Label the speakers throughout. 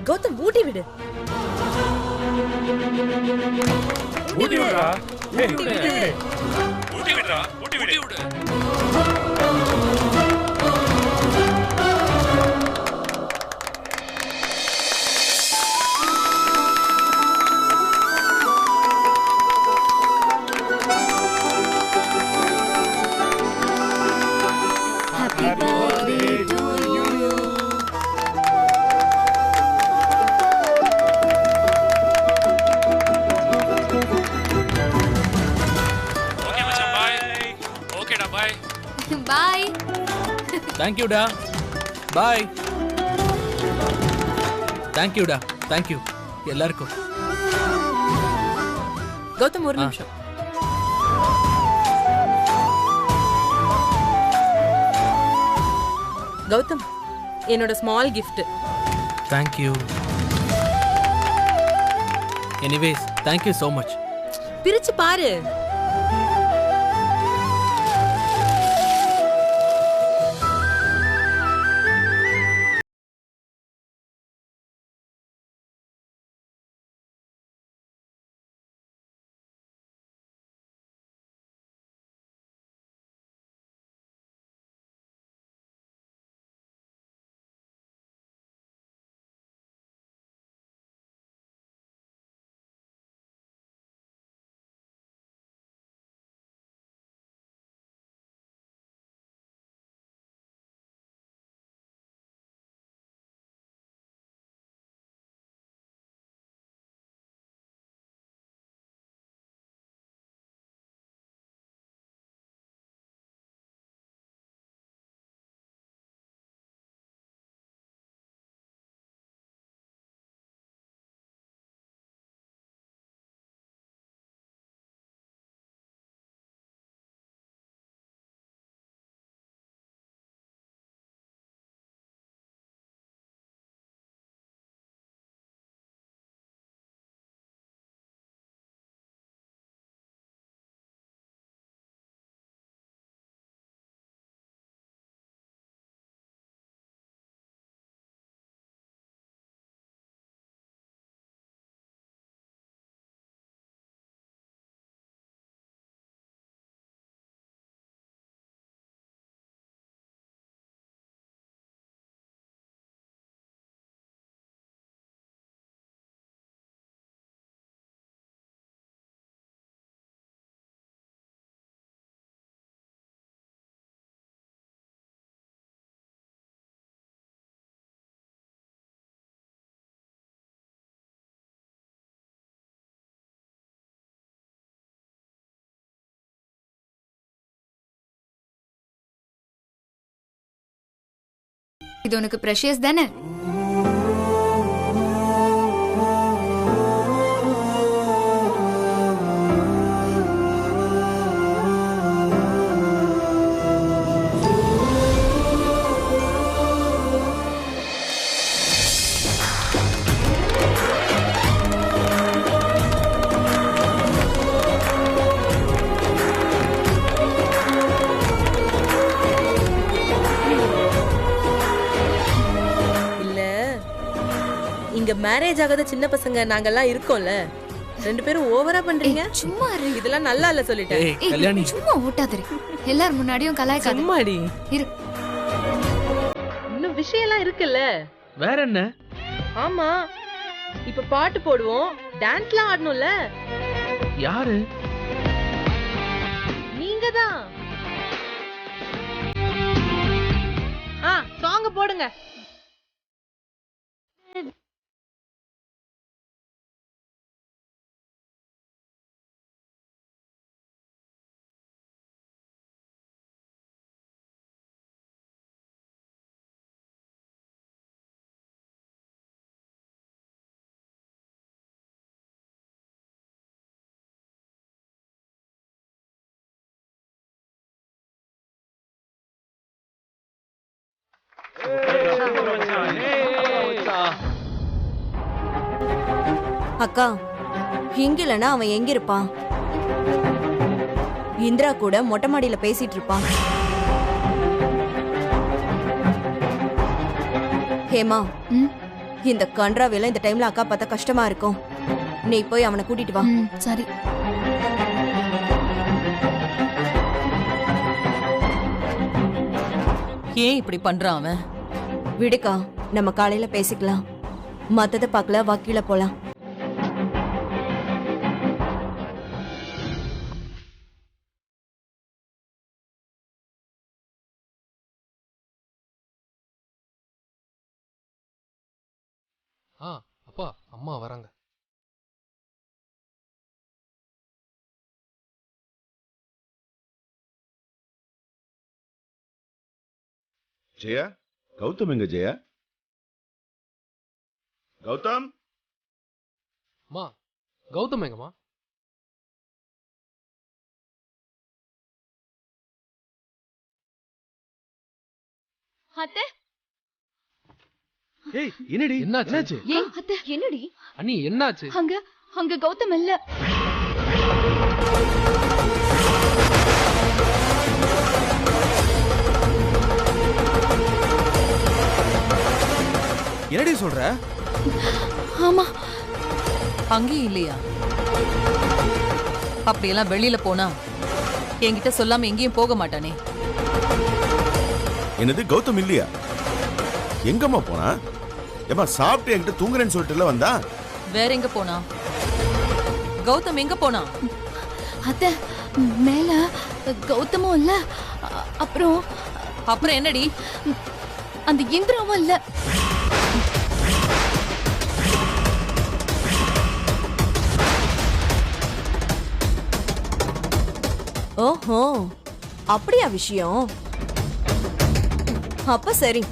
Speaker 1: கௌதம் ஊட்டி விடு.
Speaker 2: ஊட்டி விடுடா. ஏய்
Speaker 1: ஊட்டி விடு.
Speaker 2: ஊட்டி விடுடா. ஊட்டி விடு.
Speaker 3: பாய்.
Speaker 4: Thank you டா. பாய். Thank you டா. Thank you எல்லாருக்கும்.
Speaker 1: கௌதம் ஒரு நிமிஷம். கௌதம் என்னோட small gift.
Speaker 4: Thank you. Anyways, thank you so much.
Speaker 1: பிரிச்சு பாரு.
Speaker 3: இது உனக்கு பிரஷியஸ் தானே?
Speaker 1: இங்க மேரேஜ் ஆகாத சின்ன பசங்க நாங்கெல்லாம் இருக்கோம்ல, ரெண்டு பேரும் ஓவரா பண்றீங்க.
Speaker 3: சும்மா இரு.
Speaker 1: இதெல்லாம் நல்லா இல்ல சொல்லிட்டேன்.
Speaker 4: ஏய் கல்யாணி
Speaker 3: சும்மா ஓட்டாதே. எல்லாரும் முன்னாடியும் கலாய்க்காத.
Speaker 1: சும்மாடி
Speaker 3: இரு.
Speaker 1: இன்னும் விஷயம் எல்லாம் இருக்குல்ல.
Speaker 4: வேற என்ன?
Speaker 1: ஆமா, இப்ப பாட்டு போடுவோம், டான்ஸ்லாம் ஆடணும்ல.
Speaker 4: யாரு?
Speaker 1: நீங்க தான். சாங் போடுங்க.
Speaker 5: அக்கா, இங்க இல்லனா அவன் எங்க இருப்பான்? இந்திரா கூட மொட்டை மாடியில பேசிட்டு இருப்பான். ஹேமா, இந்த கன்றாவில இந்த டைம்ல அக்கா பார்த்தா கஷ்டமா இருக்கும். நீ போய் அவனை கூட்டிட்டு வா.
Speaker 3: சரி.
Speaker 6: ஏன் இப்படி பண்றான் அவன்?
Speaker 5: விடுக்கா, நம்ம காலையில பேசிக்கலாம். மத்தத பார்க்கல, வக்கீல போலாம்.
Speaker 7: அப்பா அம்மா வராங்க.
Speaker 8: ஜெயா, கௌதம் எங்க ஜெயா? கௌதம்,
Speaker 7: அம்மா கௌதம் எங்கம்மா?
Speaker 3: அத்தை,
Speaker 7: ஏய் என்னடி என்னாச்சு?
Speaker 3: ஏன் அத்தை? என்னடி?
Speaker 7: அண்ணி என்னாச்சு?
Speaker 3: அங்க கௌதம் இல்ல.
Speaker 9: என்னடி சொல்ற?
Speaker 3: ஆமா.
Speaker 6: அங்கேயும் இல்லையா? அப்படியெல்லாம் வெளியில போனா என்கிட்ட சொல்லாம எங்கேயும் போக மாட்டானே.
Speaker 8: என்னது கௌதம் இல்லையா? எங்கம்மா போனா? ஏமா சாப்பிட்டு என்கிட்ட தூங்குறேன்னு சொல்லிட்டுல வந்தா?
Speaker 6: வேற எங்க போனா? கௌதம் எங்க போனா?
Speaker 3: அத்தை, மேல கௌதமும் இல்ல. அப்புறம்
Speaker 6: என்னடி?
Speaker 3: அந்த இந்திராவும் இல்ல.
Speaker 5: ஓஹோ, அப்படியா விஷயம்? அப்ப சரி.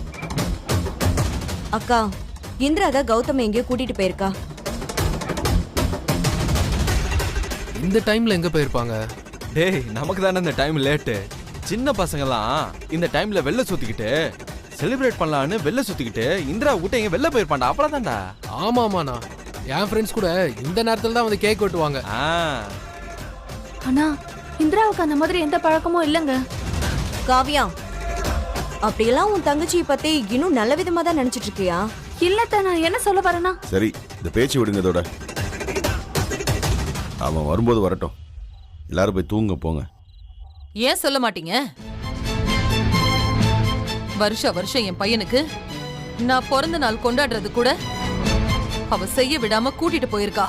Speaker 5: அக்கா, இந்திரா தான் கௌதம் எங்கேயோ கூட்டிட்டு போயிருக்கா.
Speaker 7: இந்த டைம்ல எங்க போயிருப்பாங்க?
Speaker 9: டேய், நமக்கு தானே இந்த டைம் லேட்டு. சின்ன பசங்கலாம் இந்த டைம்ல வெளில சுத்திக்கிட்டு செலிப்ரேட் பண்ணலான்னு வெளில சுத்திக்கிட்டு இந்திரா விட்டு எங்க வெளில போயிருப்பான்டா. அவ்வளவுதான்டா.
Speaker 7: ஆமாமாண்ணா, என் ஃப்ரெண்ட்ஸ் கூட இந்த நேரத்துல தான் வந்து கேக் வெட்டுவாங்க.
Speaker 3: ஆனா இந்திராவுக்கு அந்த மாதிரி எந்த பழக்கமும் இல்லங்க.
Speaker 5: காவியா, அப்படியெல்லாம் உன் தங்கச்சியை பத்தி இன்னும் நல்ல விதமா தான் நினைச்சிட்டு இருக்கியா?
Speaker 3: இல்லத்த, நான் என்ன சொல்ல வரேன்னா,
Speaker 8: சரி, இந்த பேச்சு விடுங்க. இதோட அவன் வரும்போது வரட்டும். எல்லாரும் போய் தூங்க போங்க.
Speaker 6: ஏன் சொல்ல மாட்டீங்க? வருஷம் என் பையனுக்கு நான் பிறந்த நாள் கொண்டாடுறது கூட அவ செய்ய விடாம கூட்டிட்டு போயிருக்கா.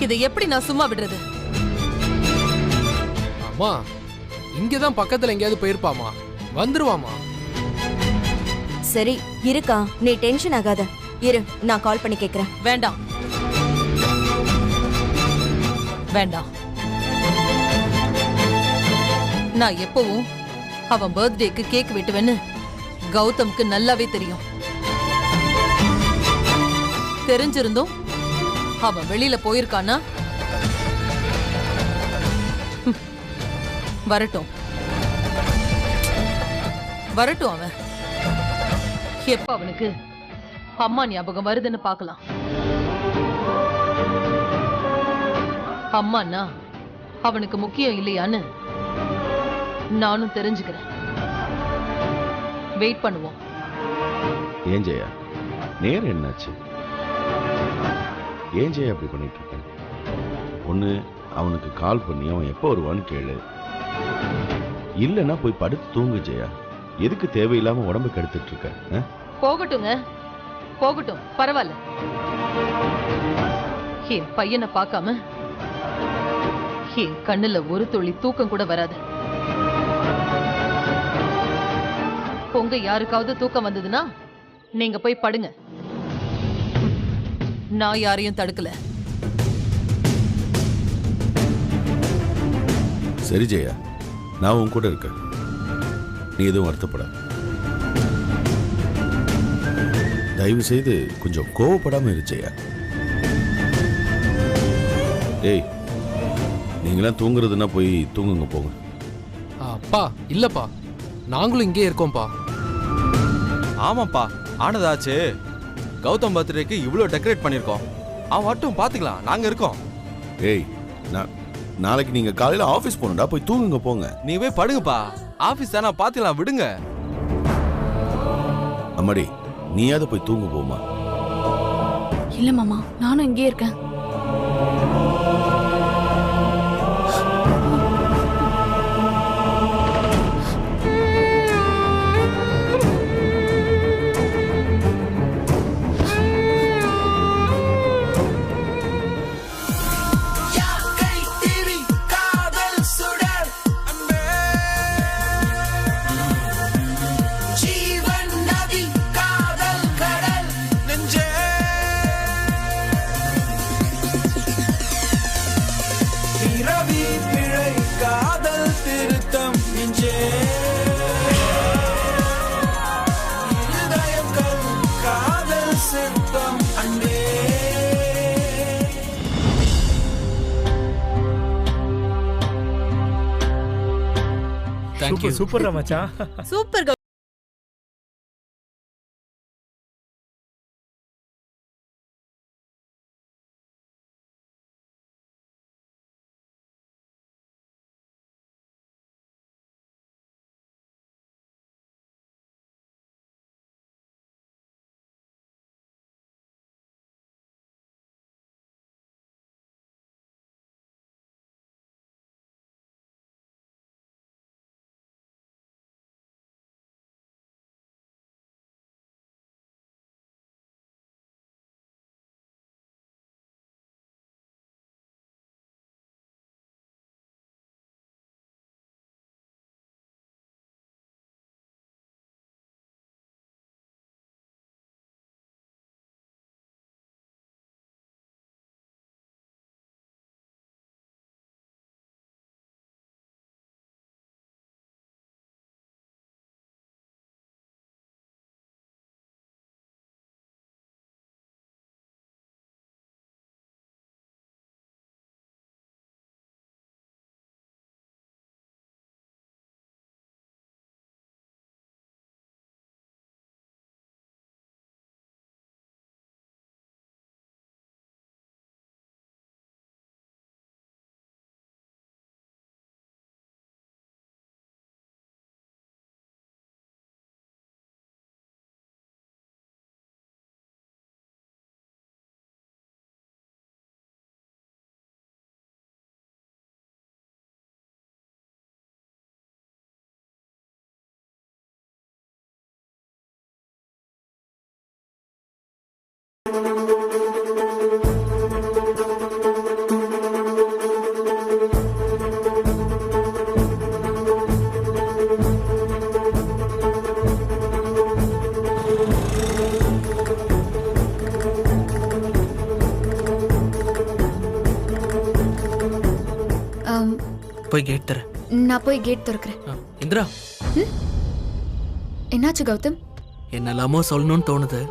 Speaker 6: இதை எப்படி நான் சும்மா விடுறது?
Speaker 7: அம்மா, இங்கதான் பக்கத்துல எங்கேயாவது போயிருப்பாமா, வந்துருவாமா.
Speaker 5: சரி இருக்கா, நீ டென்ஷன் ஆகாத. இரு, நான் கால் பண்ணி கேக்குறேன்.
Speaker 6: வேண்டாம் வேண்டாம். நான் எப்பவும் அவன் பர்த்டேக்கு கேக் வெட்டுவேன்னு கௌதம்க்கு நல்லாவே தெரியும். தெரிஞ்சிருந்தும் அவன் வெளியில போயிருக்கானா? வரட்டும் வரட்டும். அவன் எப்ப அவனுக்கு அம்மா ஞாபகம் வருதுன்னு பார்க்கலாம். அம்மானா அவனுக்கு முக்கியம் இல்லையான்னு நானும் தெரிஞ்சுக்கிறேன். வெயிட் பண்ணுவோம்.
Speaker 8: ஏன் ஜெயா, நேரம் என்னாச்சு? ஏன் ஜெயா அப்படி பண்ணிட்டு இருக்க? ஒண்ணு அவனுக்கு கால் பண்ணி அவன் எப்போ வருவான்னு கேளு. இல்லைன்னா போய் படுத்து தூங்கு ஜெயா. எதுக்கு தேவையில்லாம உடம்பு கெடுத்துட்டு இருக்க?
Speaker 6: போகட்டுங்க, போகட்டும், பரவாயில்ல. என் பையனை பார்க்காம என் கண்ணுல ஒரு துளி தூக்கம் கூட வராது. உங்க யாருக்காவது தூக்கம் வந்ததுன்னா நீங்க போய் படுங்க. நான் யாரையும் தடுக்கல.
Speaker 8: சரி ஜெயா, நான் உன் கூட இருக்கேன். நீ எதுவும் வருத்தப்பட. தயவு செய்து கொஞ்சம் கோவப்படாம இரு ஜெயா. ஏய், நீங்களாம் தூங்குறதுன்னா போய் தூங்குங்க போங்க.
Speaker 7: அப்பா இல்லப்பா, நாங்களும் இங்கே இருக்கோம்ப்பா.
Speaker 9: ஆமாப்பா, ஆனதாச்சு. கௌதம் பர்த்டேக்கு இவ்வளோ டெக்கரேட் பண்ணியிருக்கோம். அவன் மட்டும் பார்த்துக்கலாம், நாங்கள் இருக்கோம்.
Speaker 8: ஏய், நாளைக்கு நீங்க காலையில ஆபீஸ் போகணும்டா. போய் தூங்குங்க போங்க.
Speaker 9: நீங்க போய் படுங்கப்பா. ஆஃபீஸ் தானே, பார்த்துக்கலாம், விடுங்க.
Speaker 8: அம்மாடி, நீயாவது போய் தூங்க போமா.
Speaker 3: இல்ல மாமா, நானும் இங்கே இருக்கேன்.
Speaker 4: தேங்க்யூ.
Speaker 2: சூப்பர் மச்சான்.
Speaker 1: சூப்பர்
Speaker 4: போய் கேட் தர.
Speaker 3: நான் போய் கேட் திறக்கிறேன்.
Speaker 4: இந்திரா,
Speaker 3: என்னாச்சு கௌதம்?
Speaker 4: என்னெல்லாமோ சொல்லணும்னு தோணுது,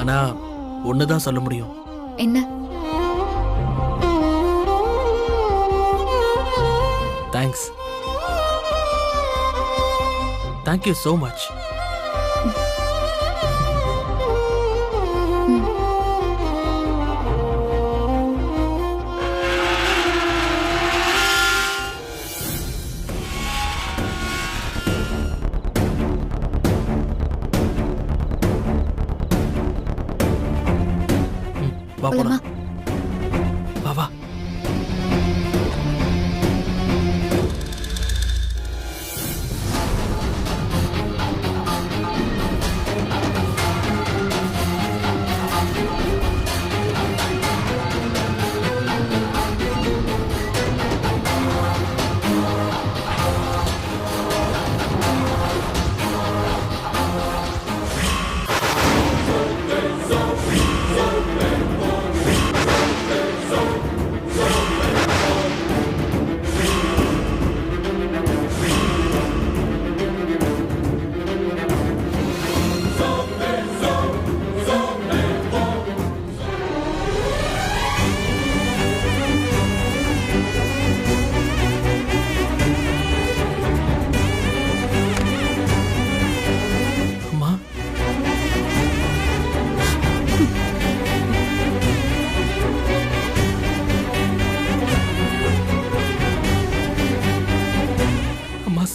Speaker 4: ஆனா ஒண்ணுதான் சொல்ல முடியும்.
Speaker 3: என்ன?
Speaker 4: தேங்க்ஸ். Thank you so much. வா போலாம். வா வா.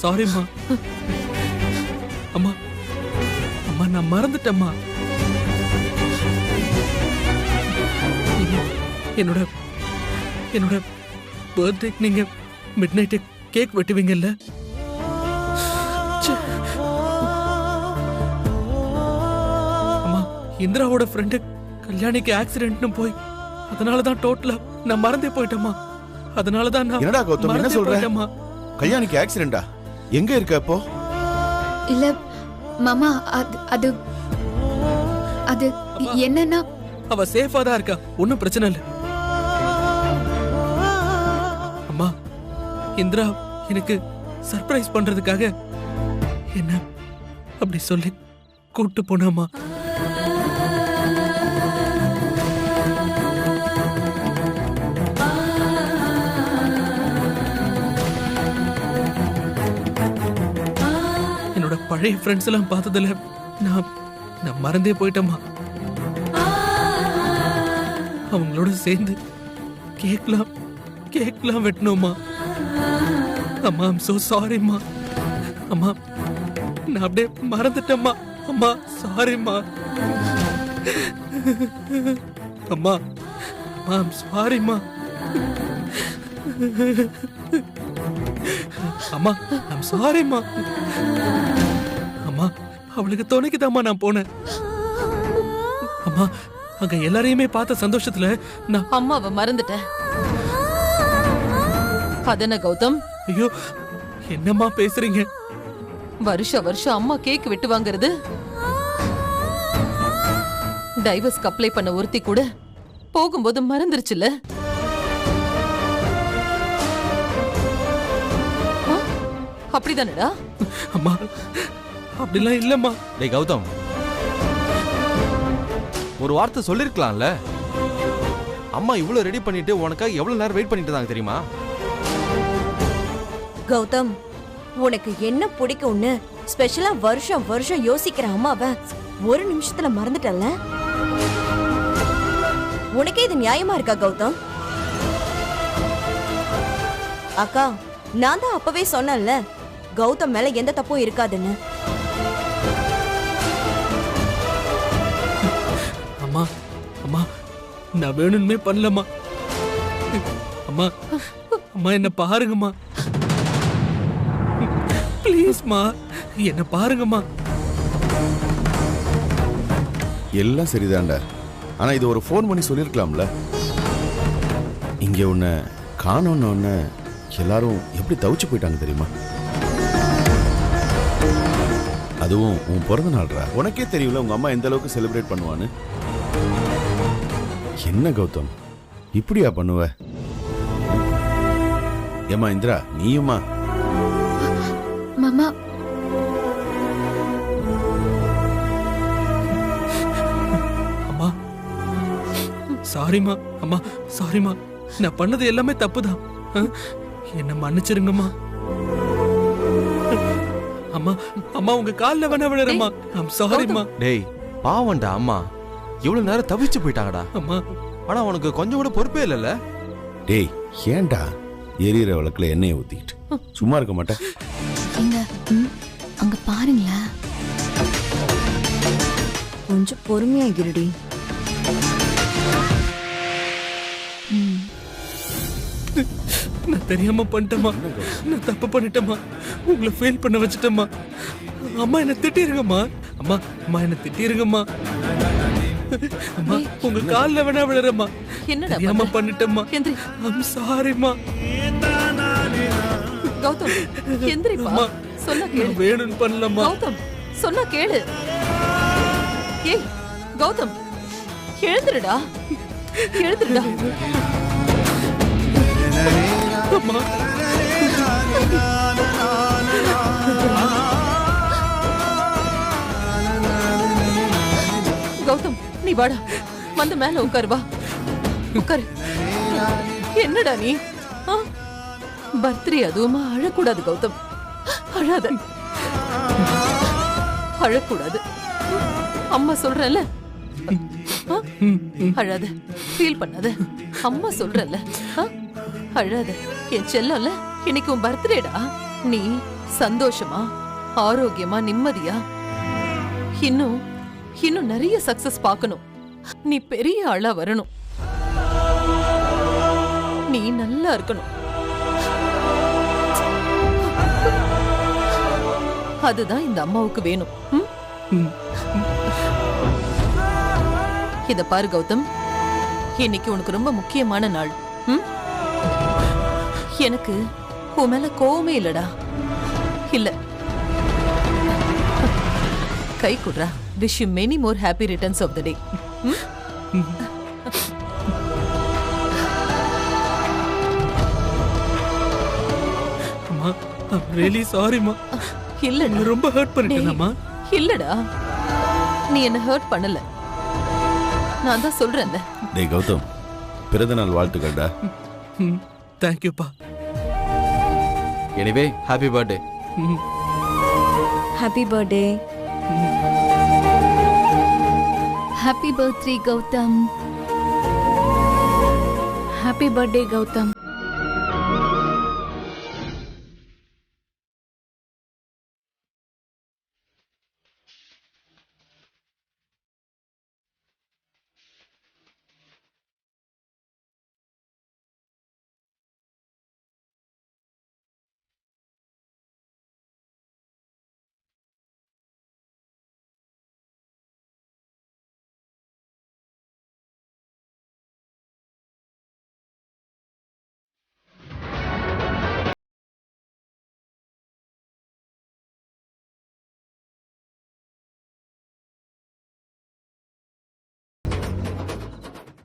Speaker 4: சாரிம்மா. அம்மா, அம்மா நான் மறந்துட்டேம்மா. என்னோட என்னோட பர்த்டேக்கு நீங்க மிட் நைட்டு கேக் வெட்டுவீங்கல்ல? அம்மா, இந்திராவோட ஃப்ரெண்டு கல்யாணிக்கு ஆக்சிடென்ட்னு போய் அதனாலதான் டோட்டலா நான் மறந்தே போயிட்டேம்மா. அதனாலதான் நான்
Speaker 8: என்னடா கௌதம் என்ன சொல்ற?
Speaker 4: போயிட்டேம்மா.
Speaker 8: கல்யாணிக்கு ஆக்சிடென்டா? எங்க இருக்க அப்போ?
Speaker 3: இல்ல மாமா, அது அது என்னன்னா
Speaker 4: அவ சேஃபா தான் இருக்கா, ஒன்னும் பிரச்சனை இல்ல. அம்மா, இந்திரா எனக்கு சர்ப்ரைஸ் பண்றதுக்காக என்ன அப்படி சொல்லி கூட்டு போனாமா. என்னோட பழைய ஃப்ரெண்ட்ஸ் எல்லாம் பார்த்ததுல நான் மறந்தே போயிட்டேம்மா. அவங்களோட சேர்ந்து கேக்லாம் வெட்டணுமா. அம்மா, ஐம் சோ சாரிம்மா. அம்மா, நான் அப்படியே மறந்துட்டேம்மா. அம்மா, சாரிம்மா. அம்மா, ஐம் சாரிம்மா. அம்மா, ஐம் சாரிம்மா. அம்மா, அவளுக்கு துணைக்குதாம்மா நான் போனேன். அம்மா, அங்க எல்லாரையுமே பார்த்த சந்தோஷத்துல நான்
Speaker 6: அம்மாவை மறந்துட்டேன். அதன கௌதம்?
Speaker 4: ஐயோ, என்னம்மா பேசுறீங்க?
Speaker 6: வருஷம் அம்மா கேக் வெட்டு வாங்குறது டைவர்ஸ்க்கு அப்ளை பண்ண ஒருத்தி கூட போகும்போது மறந்துருச்சுல. அப்படிதானடா?
Speaker 4: அம்மா, அப்படிலாம் இல்லம்மா.
Speaker 9: டேய் கௌதம், ஒரு வார்த்தை சொல்லிருக்கலாம்ல. அம்மா இவ்வளவு ரெடி பண்ணிட்டு உனக்காக எவ்வளவு நேரம் வெயிட் பண்ணிட்டு இருந்தாங்க தெரியுமா?
Speaker 5: கௌதம், உனக்கு என்ன பிடிக்கும்னு ஸ்பெஷலா வருஷம் யோசிக்கிற அம்மாவை ஒரு நிமிஷத்துல மறந்துட்டல்ல? உனக்கே இது நியாயமா இருக்கா கௌதம்? அக்கா, நான் தான் அப்பவே சொன்னேன்ல, கௌதம் மேல எந்த தப்பும் இருக்காதுன்னு.
Speaker 4: அம்மா, அம்மா, நான் வேணும்னே பண்ணலம்மா. அம்மா, அம்மா, என்ன பாருங்கம்மா. ப்ளீஸ்மா, என்ன பாருங்கம்மா.
Speaker 8: எல்லாம் சரிதான்டா, ஆனா இது ஒரு ஃபோன் பண்ணி சொல்லிருக்கலாம்ல. இங்க உன்னை காணோன்னு எல்லாரும் எப்படி தவிச்சு போயிட்டாங்க தெரியுமா? அதுவும் உன் பிறந்த நாள்ரா. உனக்கே தெரியல உங்க அம்மா எந்த அளவுக்கு செலிப்ரேட் பண்ணுவான்னு. என்ன கௌதம், இப்படியா பண்ணுவ? ஏமா இந்திரா, நீயுமா?
Speaker 3: மாமா,
Speaker 4: அம்மா, சாரிம்மா. அம்மா, சாரிம்மா. நான் பண்ணது எல்லாமே தப்புதான். என்ன மன்னிச்சிருங்கம்மா. அம்மா, அம்மா, உங்க கால்ல வேணா விழுறம்மா. ஐம் சாரிம்மா.
Speaker 9: டேய் பாவண்டா, அம்மா இவ்வளவு நேரம் தவிச்சு போயிட்டாங்கடா.
Speaker 4: அம்மா,
Speaker 9: ஆனா உனக்கு கொஞ்சம் கூட பொறுப்பே இல்லைல்ல.
Speaker 8: டேய், ஏன்டா எரியிற விளக்குல எண்ணெயை ஊத்திக்கிட்டு சும்மா இருக்க மாட்டேன்.
Speaker 3: எங்க அங்க பாருங்களேன்.
Speaker 5: கொஞ்சம் பொறுமையா இருடி.
Speaker 4: நான் தெரியாம பண்ணிட்டேம்மா. நான் தப்பு பண்ணிட்டேம்மா. உங்களை ஃபெயில் பண்ண வச்சுட்டேம்மா. அம்மா, என்ன திட்டிருங்கம்மா. அம்மா, அம்மா, என்ன திட்டிருங்கம்மா. அம்மா, உங்க கால்ல வேணா விழுறம்மா.
Speaker 6: என்னடா
Speaker 4: தெரியாம பண்ணிட்டேம்மா.
Speaker 6: எந்திரி.
Speaker 4: ஐம் சாரிம்மா.
Speaker 6: கௌதம், எந்திரிப்பா.
Speaker 4: அம்மா,
Speaker 6: சொன்னா கேளு.
Speaker 4: நான் வேணும்னு பண்ணலம்மா.
Speaker 6: கௌதம், சொன்னா கேளு. ஏய் கௌதம், எழுந்துருடா, எழுந்துருடா.
Speaker 4: அம்மா,
Speaker 6: கௌதம், நீ வாடா, வந்து மேல உட்காரு. வா, உட்காரு. என்னடா நீ? பர்த்டே அதுவுமா? அழக்கூடாது கௌதம், அழாத, அழக்கூடாது. அம்மா சொல்றல, அழாத, ஃபீல் பண்ணாத. அம்மா சொல்றல, அழாத. என் செல்லம்ல, இன்னைக்கு உன் பர்த்டேடா. நீ சந்தோஷமா, ஆரோக்கியமா, நிம்மதியா, இன்னும் நிறைய சக்சஸ் பார்க்கணும். நீ பெரிய ஆளா வரணும். நீ நல்லா இருக்கணும். அதுதான் இந்த அம்மாவுக்கு வேணும். ம்? இத பாரு கௌதம், இன்னைக்கு உனக்கு ரொம்ப முக்கியமான நாள். ம்? எனக்கு உன் மேல கோவமே இல்லடா. இல்ல, கை குடுறா. Wish you many more happy returns of the day.
Speaker 4: அம்மா, I'm really sorry மா.
Speaker 6: இல்லடா,
Speaker 4: நான் ரொம்ப ஹர்ட் பண்ணிட்டேனம்மா.
Speaker 6: இல்லடா, நீ என்ன ஹர்ட் பண்ணல. நான் தான் சொல்றேன்ல.
Speaker 8: டேய் கௌதம், பிறந்தநாள் வாழ்த்துக்கள்டா.
Speaker 4: Thank you பா.
Speaker 9: Anyway happy birthday.
Speaker 5: Happy birthday.
Speaker 3: Happy birthday Gautham. Happy birthday Gautham.